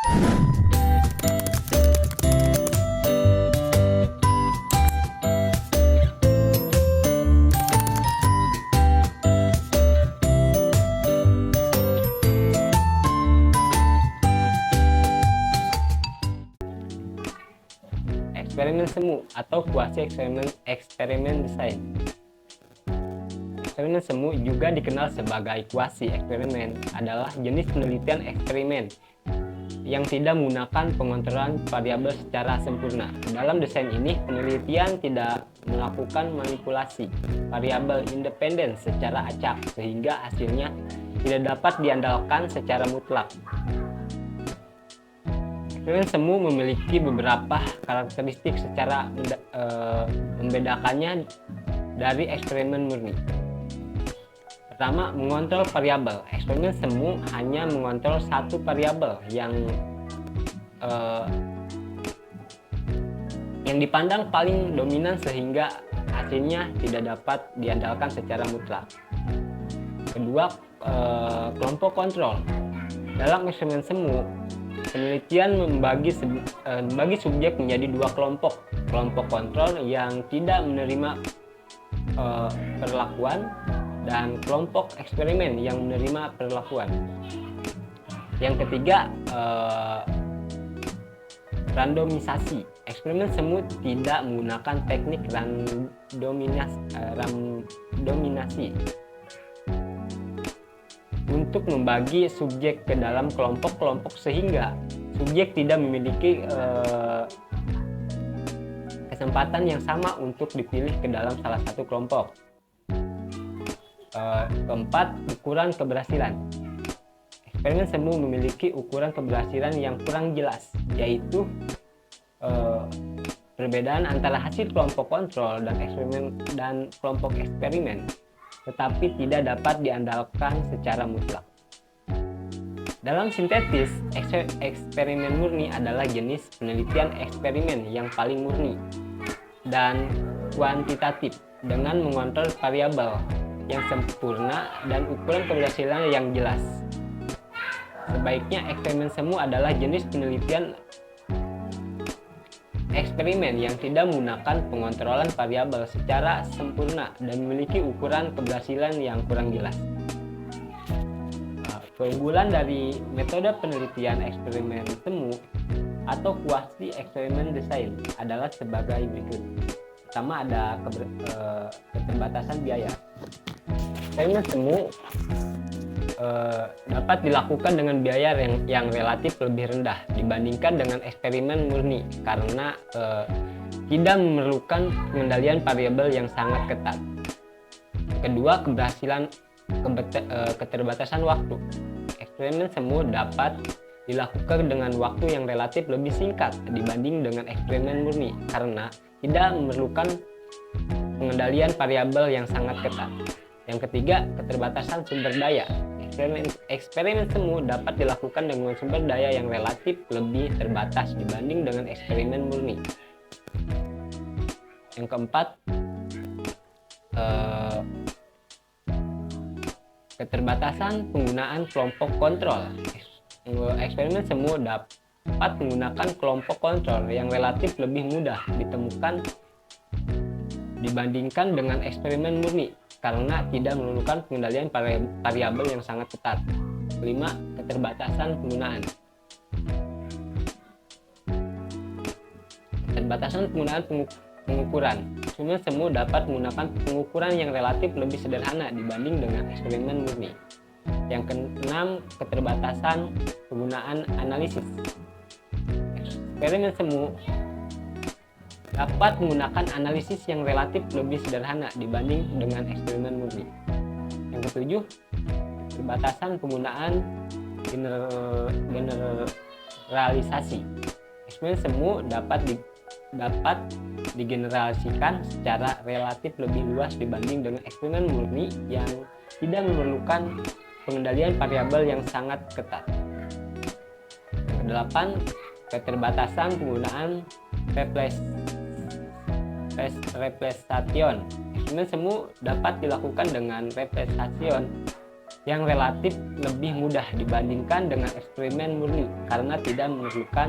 Eksperimen semu atau kuasi eksperimen desain. Eksperimen semu juga dikenal sebagai kuasi eksperimen adalah jenis penelitian eksperimen yang tidak menggunakan pengontrolan variabel secara sempurna. Dalam desain ini, penelitian tidak melakukan manipulasi variabel independen secara acak sehingga hasilnya tidak dapat diandalkan secara mutlak. Eksperimen semu memiliki beberapa karakteristik secara membedakannya dari eksperimen murni. Pertama, mengontrol variabel. Eksperimen semu hanya mengontrol satu variabel yang dipandang paling dominan sehingga hasilnya tidak dapat diandalkan secara mutlak. Kedua, kelompok kontrol. Dalam eksperimen semu, penelitian membagi subjek menjadi dua kelompok. Kelompok kontrol yang tidak menerima perlakuan dan kelompok eksperimen yang menerima perlakuan. Yang ketiga, randomisasi. Eksperimen semu tidak menggunakan teknik randominasi untuk membagi subjek ke dalam kelompok-kelompok sehingga subjek tidak memiliki kesempatan yang sama untuk dipilih ke dalam salah satu kelompok. Keempat, ukuran keberhasilan. Eksperimen semu memiliki ukuran keberhasilan yang kurang jelas, yaitu perbedaan antara hasil kelompok kontrol dan kelompok eksperimen, tetapi tidak dapat diandalkan secara mutlak. Dalam sintetis, eksperimen murni adalah jenis penelitian eksperimen yang paling murni dan kuantitatif dengan mengontrol variabel yang sempurna dan ukuran keberhasilan yang jelas. Sebaiknya eksperimen semu adalah jenis penelitian eksperimen yang tidak menggunakan pengontrolan variabel secara sempurna dan memiliki ukuran keberhasilan yang kurang jelas. Keunggulan dari metode penelitian eksperimen semu atau kuasi eksperimen desain adalah sebagai berikut. Pertama, ada keterbatasan biaya. Eksperimen semu dapat dilakukan dengan biaya yang relatif lebih rendah dibandingkan dengan eksperimen murni karena tidak memerlukan pengendalian variabel yang sangat ketat. Kedua, keterbatasan waktu. Eksperimen semu dapat dilakukan dengan waktu yang relatif lebih singkat dibanding dengan eksperimen murni karena tidak memerlukan pengendalian variabel yang sangat ketat. Yang ketiga, keterbatasan sumber daya. Eksperimen semu dapat dilakukan dengan sumber daya yang relatif lebih terbatas dibanding dengan eksperimen murni. Yang keempat, keterbatasan penggunaan kelompok kontrol. Eksperimen semu dapat menggunakan kelompok kontrol yang relatif lebih mudah ditemukan dibandingkan dengan eksperimen murni karena tidak memerlukan pengendalian variabel yang sangat ketat. 5. Keterbatasan penggunaan. Keterbatasan penggunaan pengukuran. Eksperimen semu dapat menggunakan pengukuran yang relatif lebih sederhana dibanding dengan eksperimen murni. Yang keenam, keterbatasan penggunaan analisis. Eksperimen semu dapat menggunakan analisis yang relatif lebih sederhana dibanding dengan eksperimen murni. Yang ketujuh, keterbatasan penggunaan generalisasi. Eksperimen semu dapat digeneralisasikan secara relatif lebih luas dibanding dengan eksperimen murni yang tidak memerlukan pengendalian variabel yang sangat ketat. Yang kedelapan, keterbatasan penggunaan representation. Eksperimen semu dapat dilakukan dengan representation yang relatif lebih mudah dibandingkan dengan eksperimen murni karena tidak memerlukan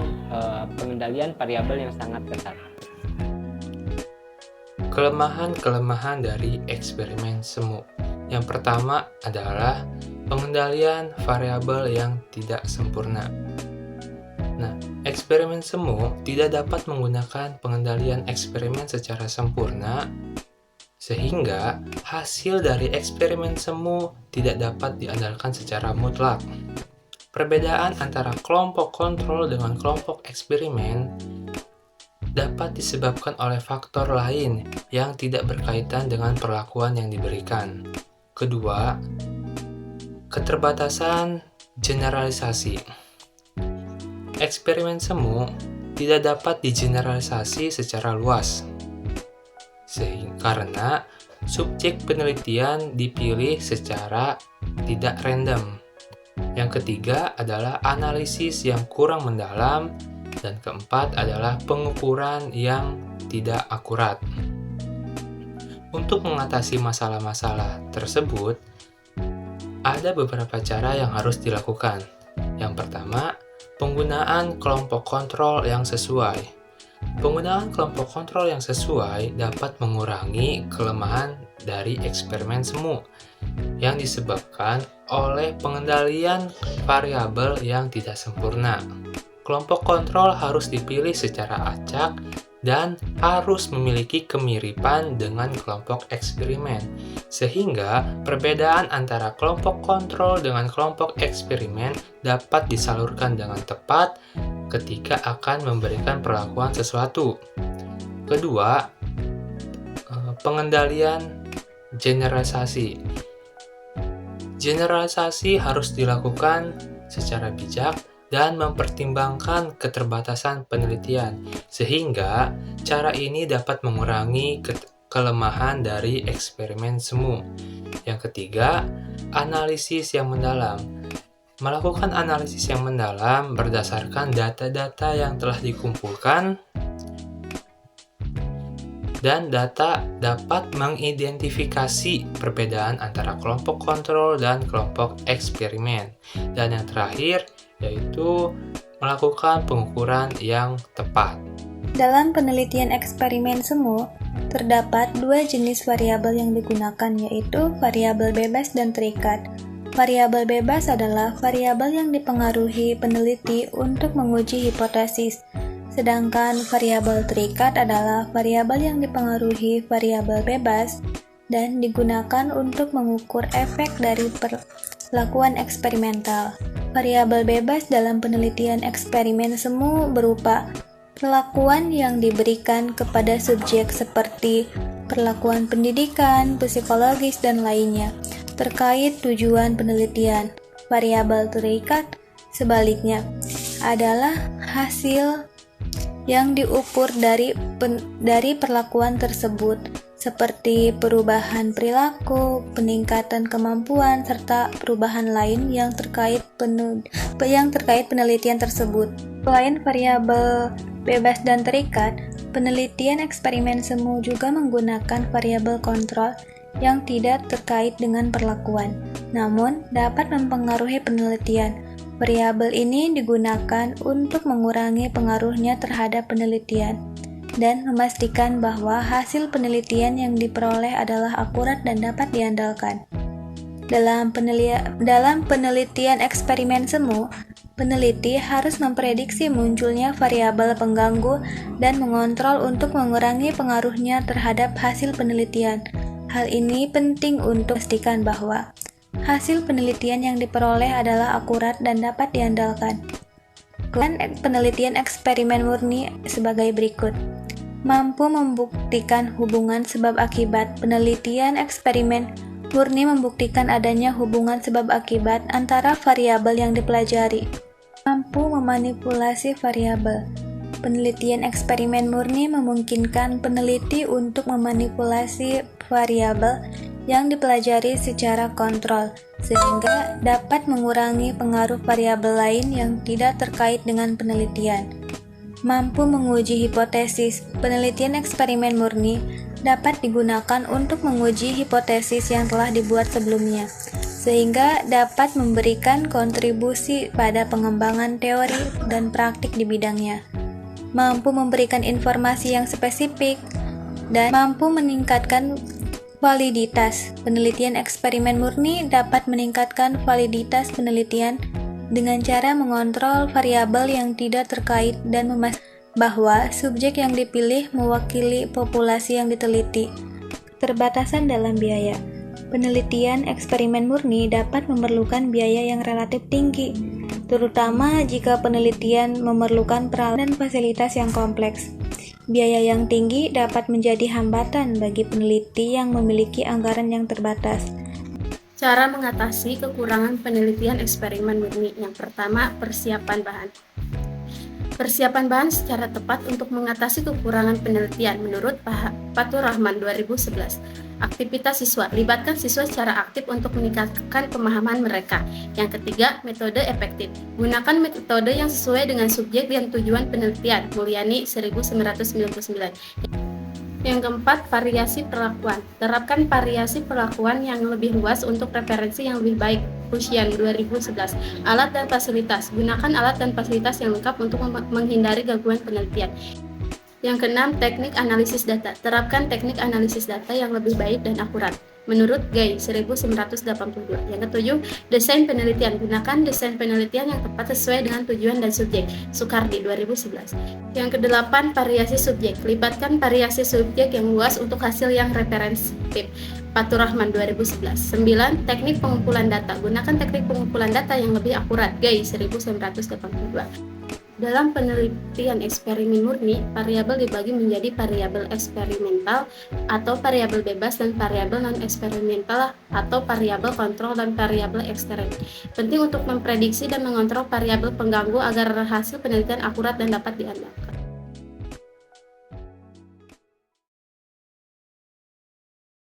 pengendalian variabel yang sangat ketat. Kelemahan-kelemahan dari eksperimen semu. Yang pertama adalah pengendalian variabel yang tidak sempurna. Nah, eksperimen semu tidak dapat menggunakan pengendalian eksperimen secara sempurna, sehingga hasil dari eksperimen semu tidak dapat diandalkan secara mutlak. Perbedaan antara kelompok kontrol dengan kelompok eksperimen dapat disebabkan oleh faktor lain yang tidak berkaitan dengan perlakuan yang diberikan. Kedua, keterbatasan generalisasi. Eksperimen semu tidak dapat digeneralisasi secara luas, karena subjek penelitian dipilih secara tidak random. Yang ketiga adalah analisis yang kurang mendalam, dan keempat adalah pengukuran yang tidak akurat. Untuk mengatasi masalah-masalah tersebut, ada beberapa cara yang harus dilakukan. Yang pertama, penggunaan kelompok kontrol yang sesuai. Penggunaan kelompok kontrol yang sesuai dapat mengurangi kelemahan dari eksperimen semu yang disebabkan oleh pengendalian variabel yang tidak sempurna. Kelompok kontrol harus dipilih secara acak dan harus memiliki kemiripan dengan kelompok eksperimen, sehingga perbedaan antara kelompok kontrol dengan kelompok eksperimen dapat disalurkan dengan tepat ketika akan memberikan perlakuan sesuatu. Kedua, pengendalian generalisasi. Generalisasi harus dilakukan secara bijak dan mempertimbangkan keterbatasan penelitian, sehingga cara ini dapat mengurangi kelemahan dari eksperimen semu. Yang ketiga, analisis yang mendalam. Melakukan analisis yang mendalam berdasarkan data-data yang telah dikumpulkan, dan data dapat mengidentifikasi perbedaan antara kelompok kontrol dan kelompok eksperimen. Dan yang terakhir, yaitu melakukan pengukuran yang tepat. Dalam penelitian eksperimen semu, terdapat dua jenis variabel yang digunakan, yaitu variabel bebas dan terikat. Variabel bebas adalah variabel yang dipengaruhi peneliti untuk menguji hipotesis, sedangkan variabel terikat adalah variabel yang dipengaruhi variabel bebas dan digunakan untuk mengukur efek dari perlakuan eksperimental. Variabel bebas dalam penelitian eksperimen semu berupa perlakuan yang diberikan kepada subjek seperti perlakuan pendidikan, psikologis, dan lainnya terkait tujuan penelitian. Variabel terikat sebaliknya adalah hasil yang diukur dari perlakuan tersebut, seperti perubahan perilaku, peningkatan kemampuan, serta perubahan lain yang terkait penelitian tersebut. Selain variabel bebas dan terikat, penelitian eksperimen semu juga menggunakan variabel kontrol yang tidak terkait dengan perlakuan, namun dapat mempengaruhi penelitian. Variabel ini digunakan untuk mengurangi pengaruhnya terhadap penelitian dan memastikan bahwa hasil penelitian yang diperoleh adalah akurat dan dapat diandalkan. Dalam penelitian eksperimen semu, peneliti harus memprediksi munculnya variabel pengganggu dan mengontrol untuk mengurangi pengaruhnya terhadap hasil penelitian. Hal ini penting untuk memastikan bahwa hasil penelitian yang diperoleh adalah akurat dan dapat diandalkan. Penelitian eksperimen murni sebagai berikut. Mampu membuktikan hubungan sebab akibat. Penelitian eksperimen murni membuktikan adanya hubungan sebab akibat antara variabel yang dipelajari. Mampu memanipulasi variabel. Penelitian eksperimen murni memungkinkan peneliti untuk memanipulasi variabel yang dipelajari secara kontrol, sehingga dapat mengurangi pengaruh variabel lain yang tidak terkait dengan penelitian. Mampu menguji hipotesis. Penelitian eksperimen murni dapat digunakan untuk menguji hipotesis yang telah dibuat sebelumnya. sehingga dapat memberikan kontribusi pada pengembangan teori dan praktik di bidangnya, mampu memberikan informasi yang spesifik, dan mampu meningkatkan validitas. Penelitian eksperimen murni dapat meningkatkan validitas penelitian dengan cara mengontrol variabel yang tidak terkait dan memastikan bahwa subjek yang dipilih mewakili populasi yang diteliti. Keterbatasan dalam biaya. Penelitian eksperimen murni dapat memerlukan biaya yang relatif tinggi, terutama jika penelitian memerlukan peralatan dan fasilitas yang kompleks. Biaya yang tinggi dapat menjadi hambatan bagi peneliti yang memiliki anggaran yang terbatas. Cara mengatasi kekurangan penelitian eksperimen murni. Yang pertama, persiapan bahan. Persiapan bahan secara tepat untuk mengatasi kekurangan penelitian menurut Fatur Rahman 2011. Aktivitas siswa. Libatkan siswa secara aktif untuk meningkatkan pemahaman mereka. Yang ketiga, metode efektif. Gunakan metode yang sesuai dengan subjek dan tujuan penelitian. Mulyani 1999. Yang keempat, variasi perlakuan. Terapkan variasi perlakuan yang lebih luas untuk referensi yang lebih baik. Fusian 2011. Alat dan fasilitas. Gunakan alat dan fasilitas yang lengkap untuk menghindari gangguan penelitian. Yang keenam, teknik analisis data. Terapkan teknik analisis data yang lebih baik dan akurat. Menurut Gay 1982. Yang ketujuh, desain penelitian. Gunakan desain penelitian yang tepat sesuai dengan tujuan dan subjek. Sukardi 2011. Yang kedelapan, variasi subjek. Libatkan variasi subjek yang luas untuk hasil yang referensitif. Fatur Rahman 2011. 9. Teknik pengumpulan data. Gunakan teknik pengumpulan data yang lebih akurat. Gay 1982. Dalam penelitian eksperimen murni, variabel dibagi menjadi variabel eksperimental atau variabel bebas dan variabel non-eksperimental atau variabel kontrol dan variabel ekstern. Penting untuk memprediksi dan mengontrol variabel pengganggu agar hasil penelitian akurat dan dapat diandalkan.